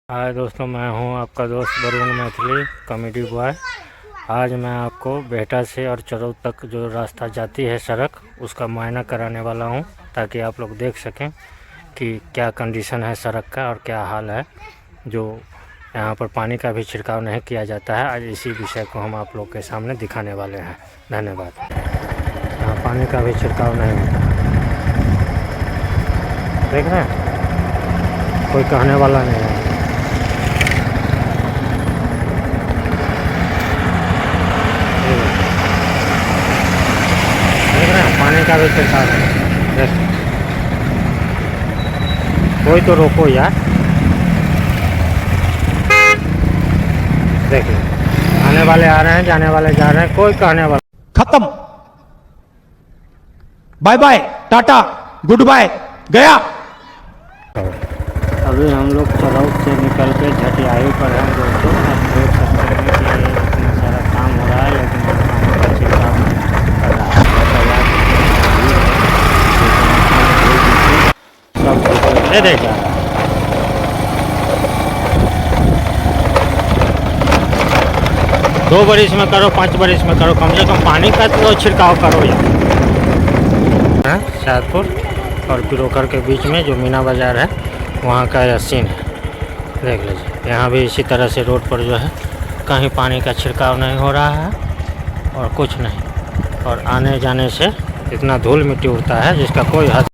हाय दोस्तों, मैं हूं आपका दोस्त वरुण मैथिली कॉमेडी बॉय। आज मैं आपको बेहटा से और चरौद तक जो रास्ता जाती है सड़क, उसका मुआयना कराने वाला हूं, ताकि आप लोग देख सकें कि क्या कंडीशन है सड़क का और क्या हाल है। जो यहाँ पर पानी का भी छिड़काव नहीं किया जाता है, आज इसी विषय को हम आप लोग के सामने दिखाने वाले हैं। धन्यवाद। यहाँ पानी का भी छिड़काव नहीं होता, देख रहे हैं, कोई कहने वाला नहीं है। पानी का भी छिड़काव है, कोई तो रोको यार। देखिए, आने वाले आ रहे हैं, जाने वाले जा रहे हैं, कोई कहने वाला। खत्म, bye bye, tata, goodbye, गया। अभी हम लोग चरौद से निकल के झटियाही पर हैं दोस्तों। आप देख सकते हैं कि इतना सारा काम हो रहा है, लेकिन पानी का छिड़काव नहीं कर रहा है। सब दे देगा। दो बरिस में करो, 5 बरिस में करो, कम से कम पानी का तो छिड़काव करो यार। शाहपुर और पिरोकर के बीच में जो मीना बाज़ार है, वहाँ का यह सीन है, देख लीजिए। यहाँ भी इसी तरह से रोड पर जो है कहीं पानी का छिड़काव नहीं हो रहा है और कुछ नहीं, और आने जाने से इतना धूल मिट्टी उड़ता है जिसका कोई हद